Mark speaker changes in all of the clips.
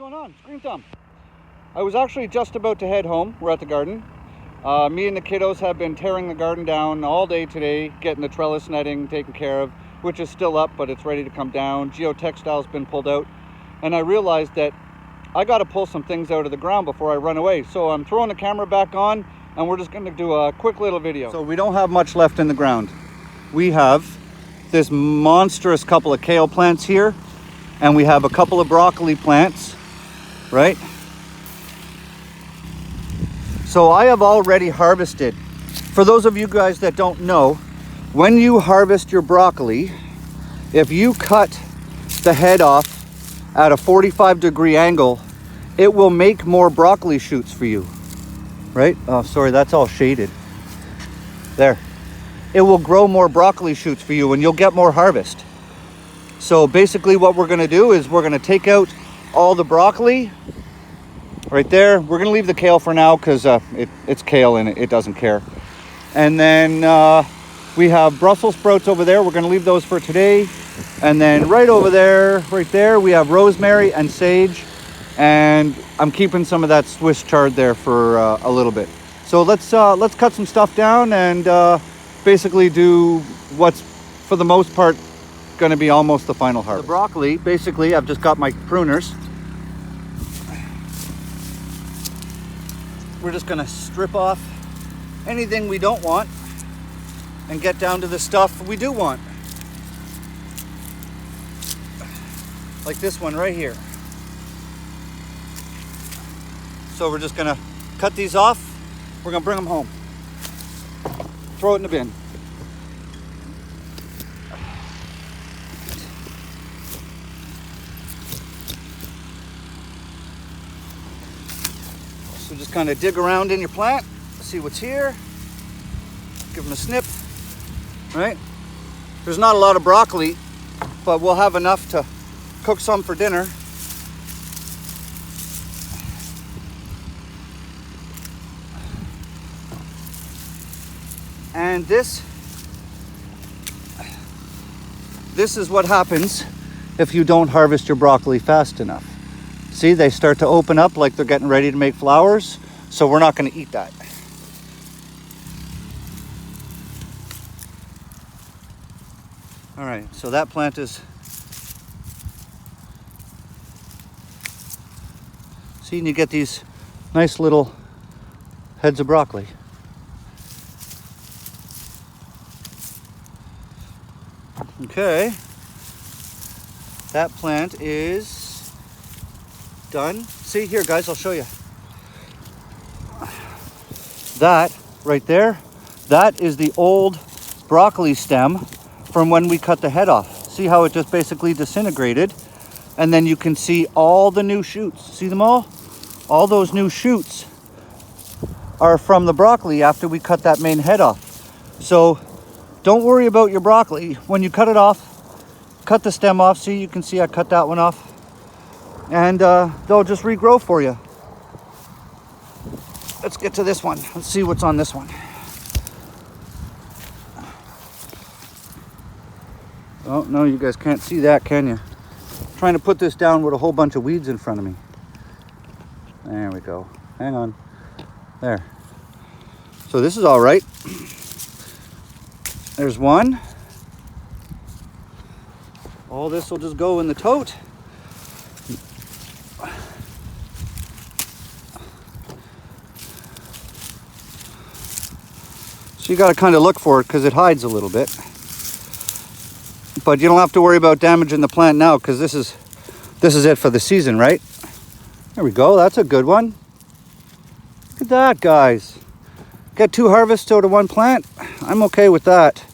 Speaker 1: going on? Screen Thumb. I was actually just about to head home. We're at the garden. Me and the kiddos have been tearing the garden down all day today, getting the trellis netting taken care of, which is still up, but it's ready to come down. Geotextile's been pulled out. And I realized that I got to pull some things out of the ground before I run away. So I'm throwing the camera back on, and we're just going to do a quick little video. So we don't have much left in the ground. We have this monstrous couple of kale plants here, and we have a couple of broccoli plants, right? So I have already harvested. For those of you guys that don't know, when you harvest your broccoli, if you cut the head off at a 45-degree angle, it will make more broccoli shoots for you, right? Oh, sorry, that's all shaded. There. It will grow more broccoli shoots for you and you'll get more harvest. So basically what we're gonna do is we're gonna take out all the broccoli right there. We're gonna leave the kale for now because it's kale and it doesn't care. And then we have Brussels sprouts over there. We're gonna leave those for today. And then right over there, right there, we have rosemary and sage. And I'm keeping some of that Swiss chard there for a little bit. So let's cut some stuff down and basically do what's, for the most part, gonna be almost the final harvest. The broccoli, basically, I've just got my pruners. We're just gonna strip off anything we don't want and get down to the stuff we do want. Like this one right here. So we're just gonna cut these off. We're gonna bring them home. Throw it in the bin. So just kind of dig around in your plant, see what's here. Give them a snip, right? There's not a lot of broccoli, but we'll have enough to cook some for dinner. And this is what happens if you don't harvest your broccoli fast enough. See, they start to open up like they're getting ready to make flowers, so we're not going to eat that. All right, so that plant is, see, and you get these nice little heads of broccoli. Okay, that plant is done. See here, guys, I'll show you. That right there, that is the old broccoli stem from when we cut the head off. See how it just basically disintegrated? And then you can see all the new shoots. See them all? All those new shoots are from the broccoli after we cut that main head off. So don't worry about your broccoli. When you cut it off, cut the stem off. See, you can see I cut that one off. And they'll just regrow for you. Let's get to this one. Let's see what's on this one. Oh, no, you guys can't see that, can you? I'm trying to put this down with a whole bunch of weeds in front of me. There we go. Hang on. There. So this is all right. There's one. All this will just go in the tote. So you got to kind of look for it because it hides a little bit. But you don't have to worry about damaging the plant now because this is it for the season, right? There we go. That's a good one. Look at that, guys. Get 2 harvests out of 1 plant. I'm okay with that.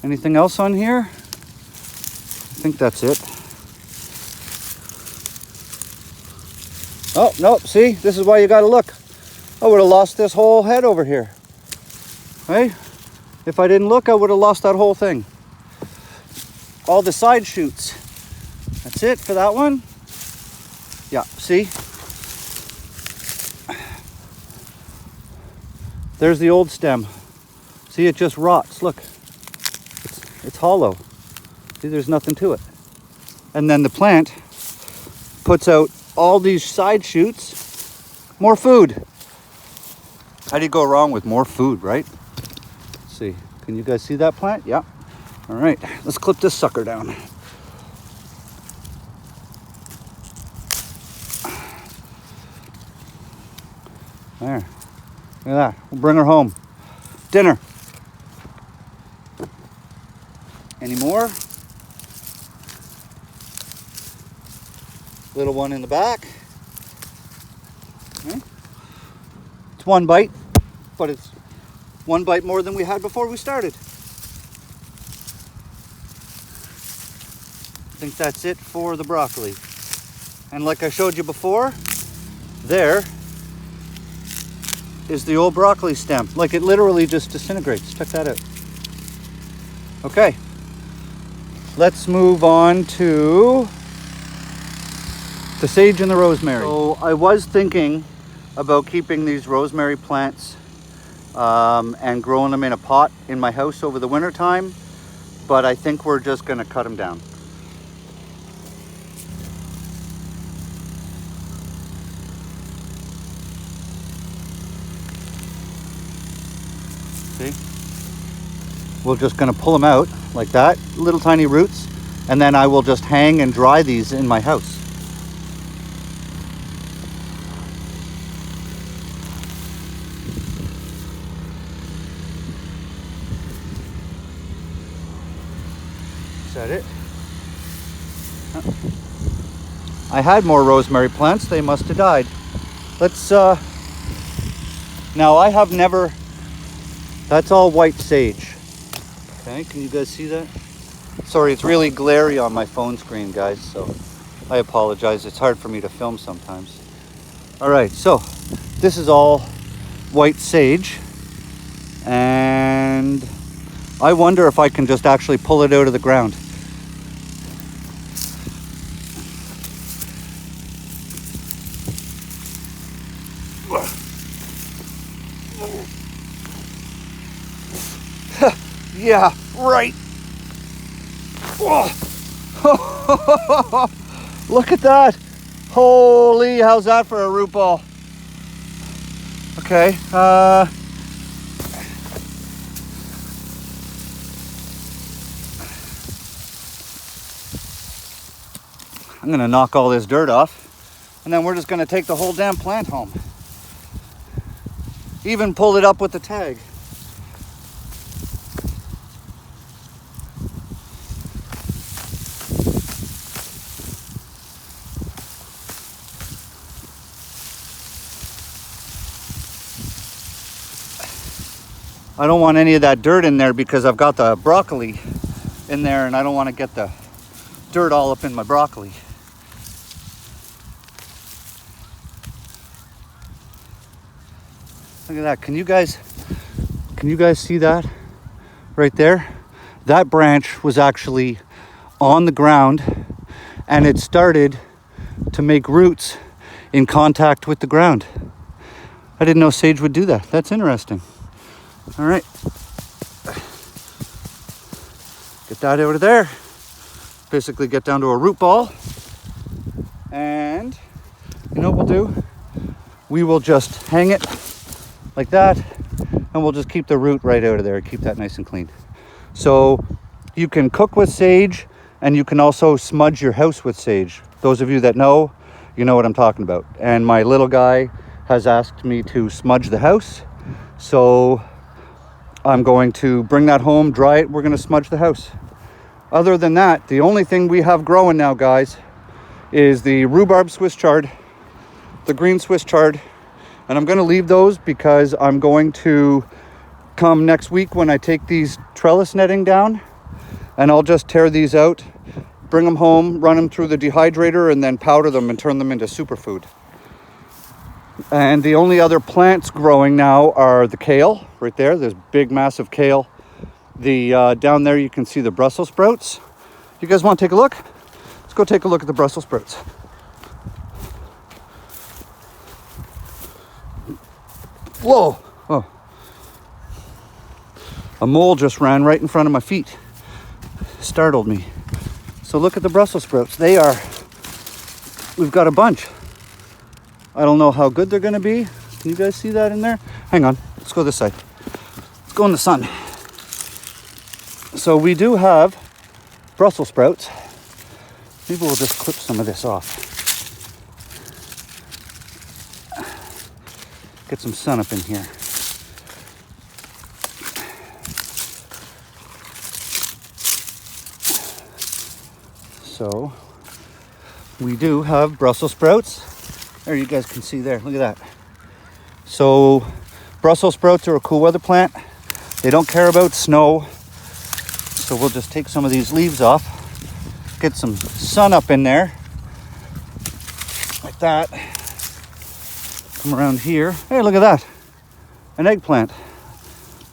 Speaker 1: Anything else on here? I think that's it. Oh, nope. See, this is why you got to look. I would have lost this whole head over here. Right? If I didn't look, I would have lost that whole thing. All the side shoots. That's it for that one. Yeah, see? There's the old stem. See, it just rots. Look. It's hollow. See, there's nothing to it. And then the plant puts out all these side shoots, more food. How do you go wrong with more food, right? Let's see, can you guys see that plant? Yeah. All right, let's clip this sucker down. There, look at that. We'll bring her home. Dinner. Any more? Little one in the back. Okay. It's one bite, but it's one bite more than we had before we started. I think that's it for the broccoli. And like I showed you before, there is the old broccoli stem. Like, it literally just disintegrates. Check that out. Okay, let's move on to the sage and the rosemary. So I was thinking about keeping these rosemary plants and growing them in a pot in my house over the winter time, but I think we're just going to cut them down. See? We're just going to pull them out like that, little tiny roots, and then I will just hang and dry these in my house. Is that it? I had more rosemary plants. They must have died. Let's, now I have never, that's all white sage. Okay, can you guys see that? Sorry, it's really glary on my phone screen, guys, so I apologize. It's hard for me to film sometimes. All right, so this is all white sage, and I wonder if I can just actually pull it out of the ground. Yeah, right. Look at that. Holy, how's that for a root ball? Okay, I'm gonna knock all this dirt off, and then we're just gonna take the whole damn plant home. Even pulled it up with the tag. I don't want any of that dirt in there because I've got the broccoli in there, and I don't want to get the dirt all up in my broccoli. Look at that. Can you guys see that right there? That branch was actually on the ground, and it started to make roots in contact with the ground. I didn't know sage would do that. That's interesting. All right, get that out of there. Basically get down to a root ball, and you know what we'll do? We will just hang it like that, and we'll just keep the root right out of there, keep that nice and clean. So you can cook with sage, and you can also smudge your house with sage. Those of you that know, you know what I'm talking about. And my little guy has asked me to smudge the house, so I'm going to bring that home, dry it, we're going to smudge the house. Other than that, the only thing we have growing now, guys, is the rhubarb Swiss chard, the green Swiss chard, and I'm going to leave those because I'm going to come next week when I take these trellis netting down, and I'll just tear these out, bring them home, run them through the dehydrator, and then powder them and turn them into superfood. And the only other plants growing now are the kale right there. There's big, massive kale. The down there you can see the Brussels sprouts. You guys want to take a look? Let's go take a look at the Brussels sprouts. Whoa! Oh, a mole just ran right in front of my feet. Startled me. So look at the Brussels sprouts. They are we've got a bunch. I don't know how good they're gonna be. Can you guys see that in there? Hang on, let's go this side. Let's go in the sun. So we do have Brussels sprouts. Maybe we'll just clip some of this off. Get some sun up in here. So we do have Brussels sprouts. There, you guys can see there. Look at that. So Brussels sprouts are a cool weather plant. They don't care about snow. So we'll just take some of these leaves off. Get some sun up in there. Like that. Come around here. Hey, look at that. An eggplant.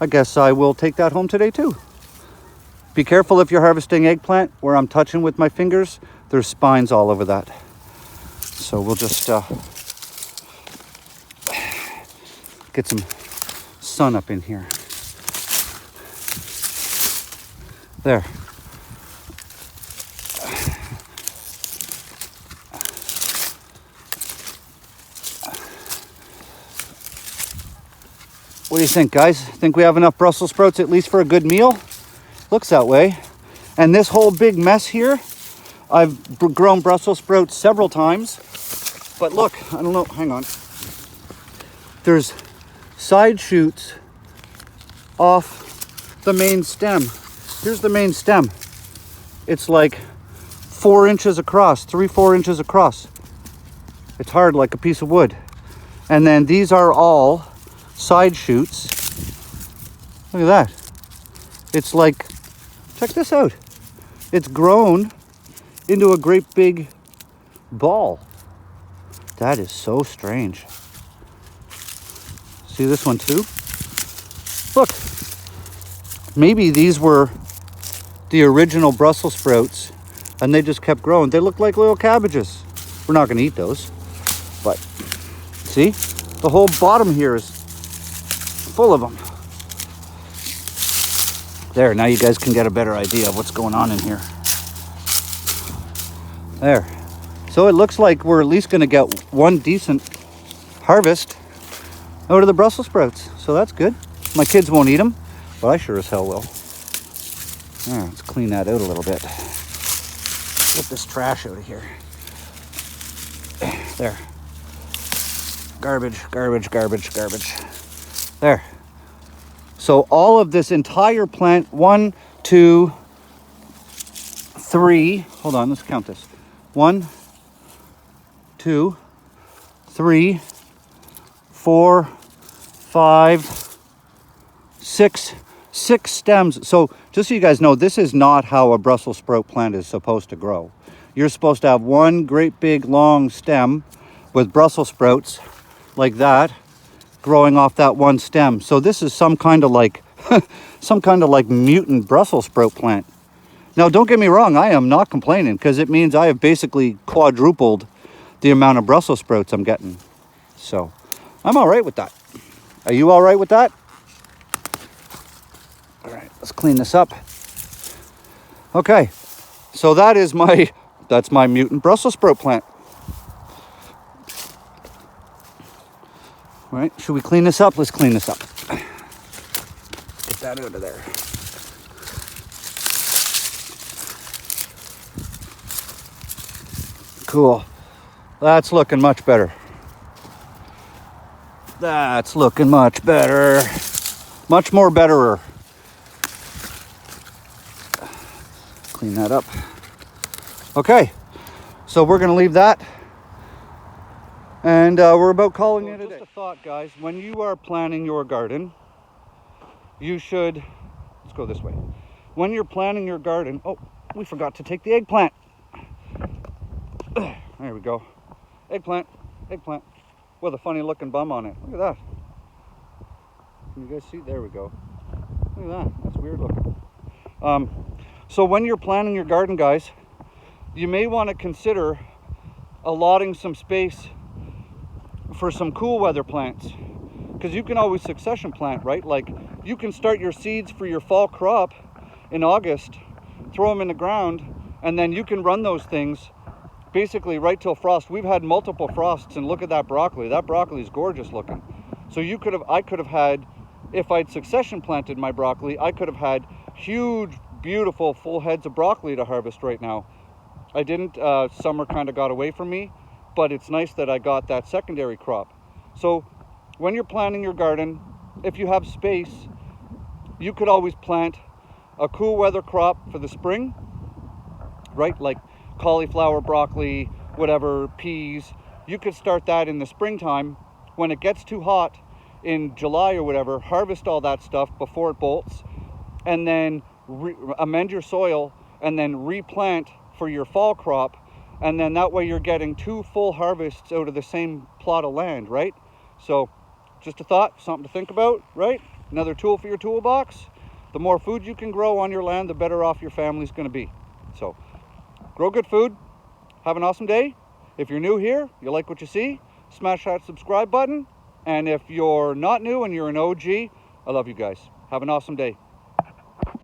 Speaker 1: I guess I will take that home today too. Be careful if you're harvesting eggplant. Where I'm touching with my fingers, there's spines all over that. So we'll just get some sun up in here. There. What do you think, guys? Think we have enough Brussels sprouts at least for a good meal? Looks that way. And this whole big mess here, I've grown Brussels sprouts several times. But look, I don't know, hang on. There's side shoots off the main stem. Here's the main stem. It's like 4 inches across, 3-4 inches across. It's hard like a piece of wood. And then these are all side shoots. Look at that. It's like, check this out. It's grown into a great big ball. That is so strange. See this one too? Look, maybe these were the original Brussels sprouts and they just kept growing. They look like little cabbages. We're not gonna eat those, but see, the whole bottom here is full of them. There, now you guys can get a better idea of what's going on in here. There. So it looks like we're at least gonna get one decent harvest out of the Brussels sprouts. So that's good. My kids won't eat them, but I sure as hell will. All right, let's clean that out a little bit. Get this trash out of here. There. Garbage, garbage, garbage, garbage. There. So all of this entire plant, 1, 2, 3, hold on, let's count this. 1, 2, 3, 4, 5, 6 stems. So just so you guys know, this is not how a Brussels sprout plant is supposed to grow. You're supposed to have one great big long stem with Brussels sprouts like that growing off that one stem. So this is some kind of like mutant Brussels sprout plant. Now don't get me wrong, I am not complaining because it means I have basically quadrupled the amount of Brussels sprouts I'm getting. So I'm all right with that. Are you all right with that? All right, let's clean this up. Okay, so that's my mutant Brussels sprout plant. All right, should we clean this up? Let's clean this up. Get that out of there. Cool. That's looking much better. That's looking much better. Much more betterer. Clean that up. Okay, so we're gonna leave that. And we're about calling it a day. Just a thought, guys. When you are planning your garden, you should... Let's go this way. When you're planning your garden... Oh, we forgot to take the eggplant. There we go. Eggplant. Eggplant. With a funny looking bum on it. Look at that. Can you guys see? There we go. Look at that. That's weird looking. So when you're planning your garden, guys, you may want to consider allotting some space for some cool weather plants, because you can always succession plant, right? Like you can start your seeds for your fall crop in August, throw them in the ground, and then you can run those things basically right till frost. We've had multiple frosts, and look at that broccoli. That broccoli is gorgeous looking. So I could have had, if I'd succession planted my broccoli, I could have had huge, beautiful, full heads of broccoli to harvest right now. I didn't. Summer kind of got away from me, but it's nice that I got that secondary crop. So when you're planting your garden, if you have space, you could always plant a cool weather crop for the spring, right? Like cauliflower, broccoli, whatever, peas. You could start that in the springtime. When it gets too hot in July or whatever, harvest all that stuff before it bolts, and then amend your soil and then replant for your fall crop. And then that way you're getting 2 full harvests out of the same plot of land, right? So just a thought, something to think about, right? Another tool for your toolbox. The more food you can grow on your land, the better off your family's going to be. So grow good food. Have an awesome day. If you're new here, you like what you see, smash that subscribe button. And if you're not new and you're an OG, I love you guys. Have an awesome day.